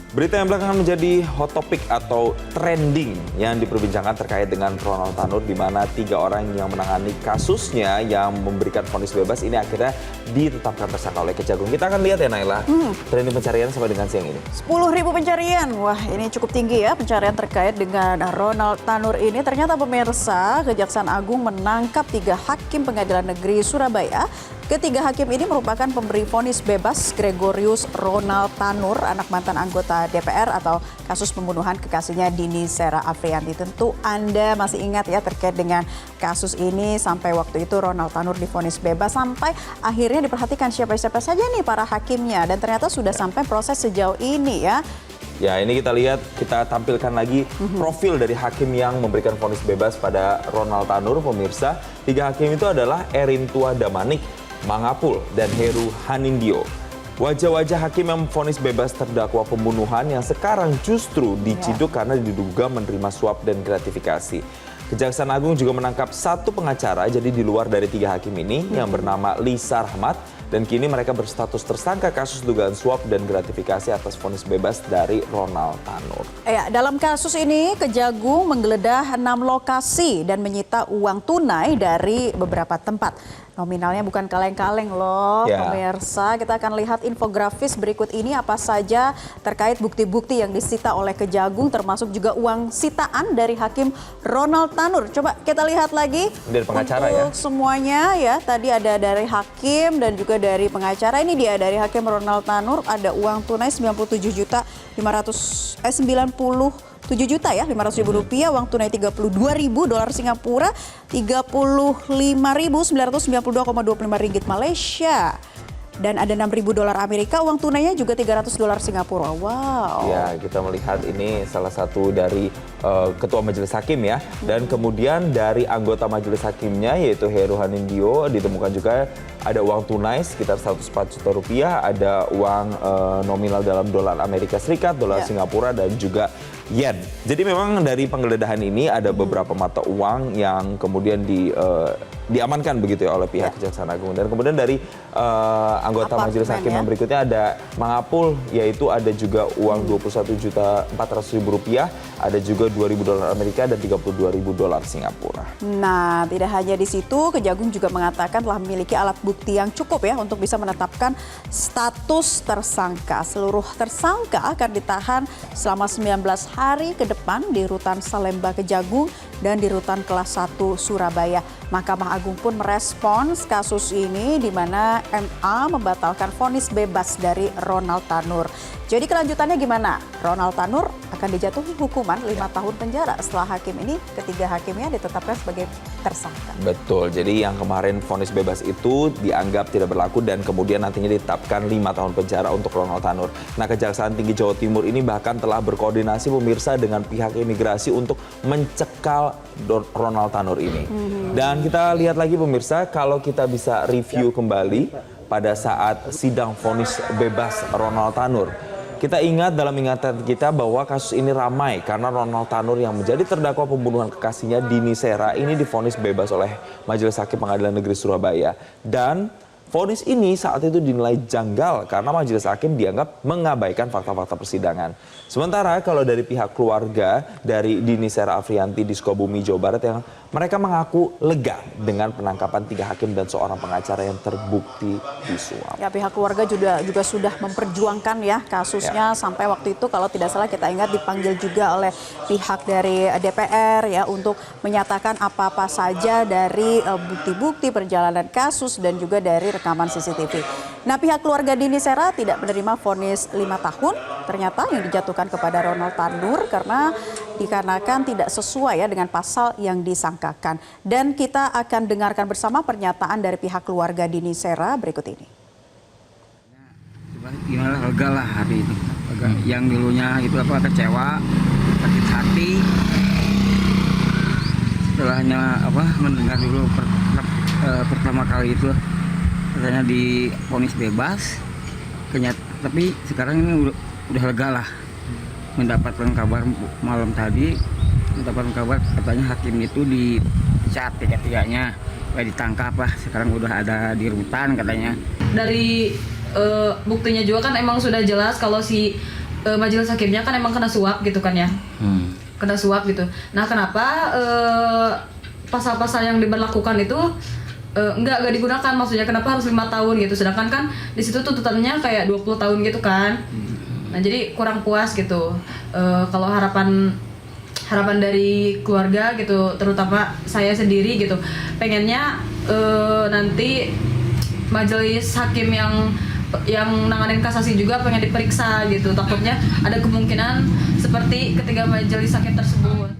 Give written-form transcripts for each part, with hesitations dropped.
Berita yang belakangan menjadi hot topic atau trending yang diperbincangkan terkait dengan Ronald Tanur, di mana 3 orang yang menangani kasusnya yang memberikan vonis bebas ini akhirnya ditetapkan tersangka oleh Kejagung. Kita akan lihat ya Naila, trending pencarian sampai dengan siang ini. 10.000 pencarian, wah ini cukup tinggi ya pencarian terkait dengan Ronald Tanur ini. Ternyata pemirsa, Kejaksaan Agung menangkap 3 hakim pengadilan negeri Surabaya. Ketiga hakim ini merupakan pemberi vonis bebas Gregorius Ronald Tanur, anak mantan anggota DPR atau kasus pembunuhan kekasihnya Dini Sera Afriyanti. Tentu Anda masih ingat ya terkait dengan kasus ini, sampai waktu itu Ronald Tanur divonis bebas, sampai akhirnya diperhatikan siapa-siapa saja nih para hakimnya, dan ternyata sudah sampai proses sejauh ini ya. Ya, ini kita lihat, kita tampilkan lagi profil dari hakim yang memberikan vonis bebas pada Ronald Tanur, pemirsa. 3 hakim itu adalah Erintua Damanik, Mangapul, dan Heru Hanindyo. Wajah-wajah hakim yang vonis bebas terdakwa pembunuhan yang sekarang justru diciduk karena diduga menerima suap dan gratifikasi. Kejaksaan Agung juga menangkap 1 pengacara, jadi di luar dari 3 hakim ini, yang bernama Lisa Rahmat, dan kini mereka berstatus tersangka kasus dugaan suap dan gratifikasi atas vonis bebas dari Ronald Tanur. Ya, dalam kasus ini Kejagung menggeledah 6 lokasi dan menyita uang tunai dari beberapa tempat. Nominalnya bukan kaleng-kaleng loh, pemirsa. Kita akan lihat infografis berikut ini apa saja terkait bukti-bukti yang disita oleh Kejagung, termasuk juga uang sitaan dari hakim Ronald Tanur. Coba kita lihat lagi. Dari pengacara untuk semuanya ya. Tadi ada dari hakim dan juga dari pengacara. Ini dia dari hakim Ronald Tanur, ada uang tunai 97.500.000 rupiah, uang tunai 32.000 dolar Singapura, 35.992,25 ringgit Malaysia. Dan ada 6.000 dolar Amerika, uang tunainya juga 300 dolar Singapura. Wow. Ya, kita melihat ini salah satu dari ketua majelis hakim ya. Dan kemudian dari anggota majelis hakimnya yaitu Heru Hanindyo ditemukan juga ada uang tunai sekitar 104 juta rupiah, ada uang nominal dalam dolar Amerika Serikat, dolar Singapura, dan juga yen. Jadi memang dari penggeledahan ini ada beberapa mata uang yang kemudian diamankan begitu ya oleh pihak Kejaksaan Agung. Dan kemudian dari anggota majelis hakim yang berikutnya ada Mangapul, yaitu ada juga uang 21.400.000 rupiah, ada juga 2.000 dolar Amerika dan 32.000 dolar Singapura. Nah, tidak hanya di situ, Kejagung juga mengatakan telah memiliki alat bukti yang cukup ya untuk bisa menetapkan status tersangka. Seluruh tersangka akan ditahan selama 19 hari ke depan di Rutan Salemba Kejagung dan di Rutan Kelas 1 Surabaya. Mahkamah Agung pun merespons kasus ini, di mana MA membatalkan vonis bebas dari Ronald Tanur. Jadi kelanjutannya gimana? Ronald Tanur akan dijatuhi hukuman 5 tahun penjara setelah hakim ini, ketiga hakimnya ditetapkan sebagai tersangka. Betul, jadi yang kemarin vonis bebas itu dianggap tidak berlaku dan kemudian nantinya ditetapkan 5 tahun penjara untuk Ronald Tanur. Nah, Kejaksaan Tinggi Jawa Timur ini bahkan telah berkoordinasi pemirsa dengan pihak imigrasi untuk mencekal Ronald Tanur ini. Dan kita lihat lagi pemirsa, kalau kita bisa review kembali pada saat sidang vonis bebas Ronald Tanur. Kita ingat dalam ingatan kita bahwa kasus ini ramai karena Ronald Tanur yang menjadi terdakwa pembunuhan kekasihnya Dini Sera ini divonis bebas oleh Majelis Hakim Pengadilan Negeri Surabaya. Dan vonis ini saat itu dinilai janggal karena majelis hakim dianggap mengabaikan fakta-fakta persidangan. Sementara kalau dari pihak keluarga dari Dini Sera Afriyanti di Sukabumi, Jawa Barat, yang mereka mengaku lega dengan penangkapan 3 hakim dan seorang pengacara yang terbukti disuap. Ya, pihak keluarga juga sudah memperjuangkan ya kasusnya sampai waktu itu kalau tidak salah kita ingat dipanggil juga oleh pihak dari DPR ya untuk menyatakan apa-apa saja dari bukti-bukti perjalanan kasus dan juga dari rekaman CCTV. Nah, pihak keluarga Dini Sera tidak menerima vonis 5 tahun ternyata yang dijatuhkan kepada Ronald Tanur karena dikarenakan tidak sesuai ya dengan pasal yang disangkakan. Dan kita akan dengarkan bersama pernyataan dari pihak keluarga Dini Sera berikut ini. Gimana, lega lah hari ini. Yang dulunya itu kecewa, sakit hati. Setelahnya mendengar dulu pertama kali itu katanya di vonis bebas, tapi sekarang ini udah lega lah. Mendapatkan kabar malam tadi, mendapatkan kabar katanya hakim itu dicat tiga-tiganya, ditangkap lah. Sekarang udah ada di rutan katanya. Dari buktinya juga kan emang sudah jelas kalau si majelis hakimnya kan emang kena suap gitu kan ya, kena suap gitu. Nah kenapa pasal-pasal yang diberlakukan itu nggak digunakan, maksudnya kenapa harus 5 tahun gitu, sedangkan kan di situ tuntutannya kayak 20 tahun gitu kan. Nah jadi kurang puas gitu. Kalau harapan dari keluarga gitu, terutama saya sendiri gitu, pengennya nanti majelis hakim yang nanganin kasasi juga pengen diperiksa gitu, takutnya ada kemungkinan seperti ketiga majelis hakim tersebut.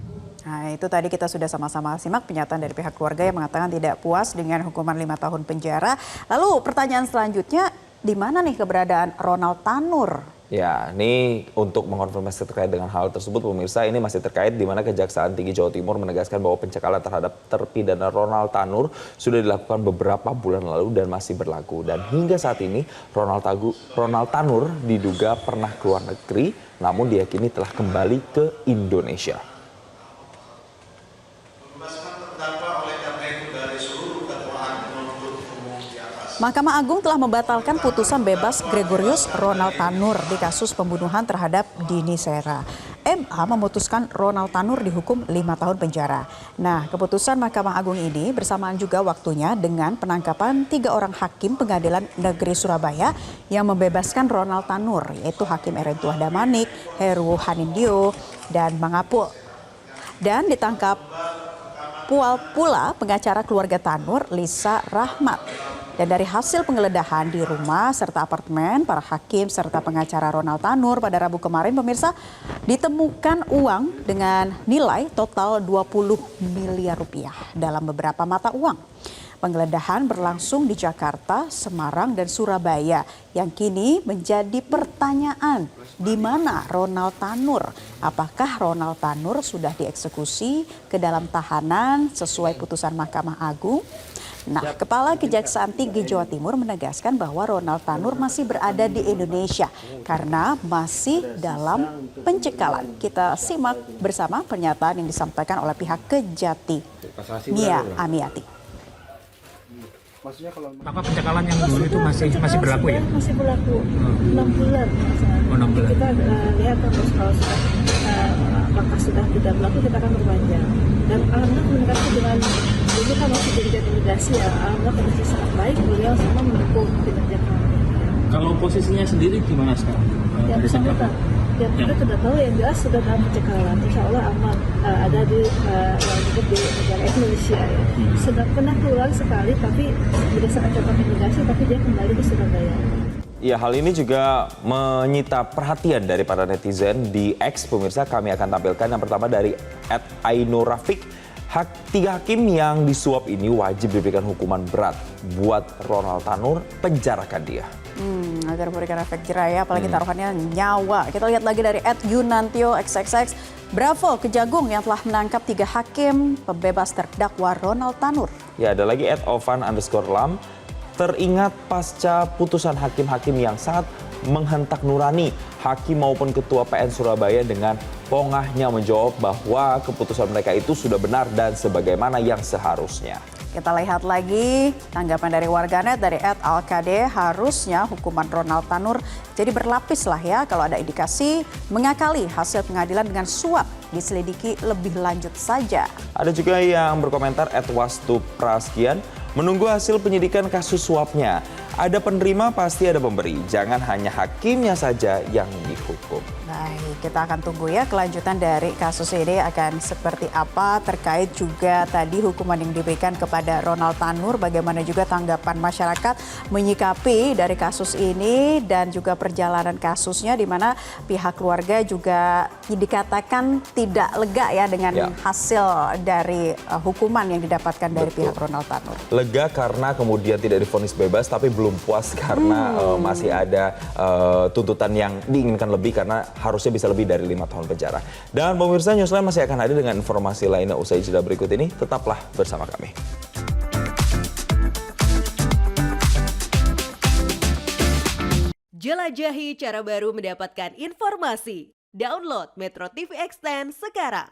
Nah, itu tadi kita sudah sama-sama simak pernyataan dari pihak keluarga yang mengatakan tidak puas dengan hukuman 5 tahun penjara. Lalu pertanyaan selanjutnya, di mana nih keberadaan Ronald Tanur? Ya, ini untuk mengonfirmasi terkait dengan hal tersebut, pemirsa, ini masih terkait di mana Kejaksaan Tinggi Jawa Timur menegaskan bahwa pencekalan terhadap terpidana Ronald Tanur sudah dilakukan beberapa bulan lalu dan masih berlaku. Dan hingga saat ini Ronald Tanur diduga pernah keluar negeri, namun diyakini telah kembali ke Indonesia. Mahkamah Agung telah membatalkan putusan bebas Gregorius Ronald Tanur di kasus pembunuhan terhadap Dini Sera. MA memutuskan Ronald Tanur dihukum 5 tahun penjara. Nah, keputusan Mahkamah Agung ini bersamaan juga waktunya dengan penangkapan 3 orang hakim Pengadilan Negeri Surabaya yang membebaskan Ronald Tanur, yaitu Hakim Erentuah Damanik, Heru Hanindyo, dan Mangapul. Dan ditangkap pula pengacara keluarga Tanur, Lisa Rahmat. Dan dari hasil penggeledahan di rumah serta apartemen para hakim serta pengacara Ronald Tanur pada Rabu kemarin, pemirsa, ditemukan uang dengan nilai total 20 miliar rupiah dalam beberapa mata uang. Penggeledahan berlangsung di Jakarta, Semarang, dan Surabaya yang kini menjadi pertanyaan, di mana Ronald Tanur? Apakah Ronald Tanur sudah dieksekusi ke dalam tahanan sesuai putusan Mahkamah Agung? Nah, Kepala Kejaksaan Tinggi Jawa Timur menegaskan bahwa Ronald Tanur masih berada di Indonesia karena masih dalam pencekalan. Kita simak bersama pernyataan yang disampaikan oleh pihak Kejati, Nia Amiati. Maksudnya kalau pencekalan yang dulu itu masih berlaku ya? Masih berlaku 6 bulan. Oh, 6 bulan. Kita lihat terus kalau apakah sudah tidak berlaku, kita akan berpanjang. Dan alhamdulillah komunikasi dengan dulu kan masih jadi imigrasi ya, alhamdulillah kondisi sangat baik, beliau sama mendukung kinerja kami. Kalau posisinya sendiri gimana sekarang? Yang bersangkutan, yang kita tidak tahu, yang jelas sudah dalam pencekalan. Insya Allah aman, ada di yang disebut di negara Indonesia ya. Sudah pernah keluar sekali, tapi berdasarkan catatan imigrasi, tapi dia kembali ke Surabaya. Ya, hal ini juga menyita perhatian dari para netizen di X, pemirsa. Kami akan tampilkan yang pertama dari @ainurafik. 3 hakim yang disuap ini wajib diberikan hukuman berat. Buat Ronald Tanur, penjarakan dia. Agar memberikan efek jerah ya, apalagi taruhannya nyawa. Kita lihat lagi dari @yunantio xxx. Bravo Kejagung yang telah menangkap 3 hakim pembebas terdakwa Ronald Tanur. Ya, ada lagi @ovan_lam. Teringat pasca putusan hakim-hakim yang sangat menghentak nurani, hakim maupun ketua PN Surabaya dengan pongahnya menjawab bahwa keputusan mereka itu sudah benar dan sebagaimana yang seharusnya. Kita lihat lagi tanggapan dari warganet dari @alkade, harusnya hukuman Ronald Tanur jadi berlapis lah ya, kalau ada indikasi mengakali hasil pengadilan dengan suap diselidiki lebih lanjut saja. Ada juga yang berkomentar @wastupraskian, menunggu hasil penyidikan kasus suapnya. Ada penerima pasti ada pemberi, jangan hanya hakimnya saja yang dihukum. Baik, kita akan tunggu ya kelanjutan dari kasus ini akan seperti apa, terkait juga tadi hukuman yang diberikan kepada Ronald Tanur, bagaimana juga tanggapan masyarakat menyikapi dari kasus ini dan juga perjalanan kasusnya, di mana pihak keluarga juga dikatakan tidak lega ya dengan hasil dari hukuman yang didapatkan dari pihak Ronald Tanur. Lega karena kemudian tidak divonis bebas, tapi belum puas karena masih ada tuntutan yang diinginkan lebih karena harusnya bisa lebih dari 5 tahun penjara. Dan pemirsa, Newsline masih akan hadir dengan informasi lainnya usai jeda berikut ini. Tetaplah bersama kami. Jelajahi cara baru mendapatkan informasi. Download Metro TV Extend sekarang.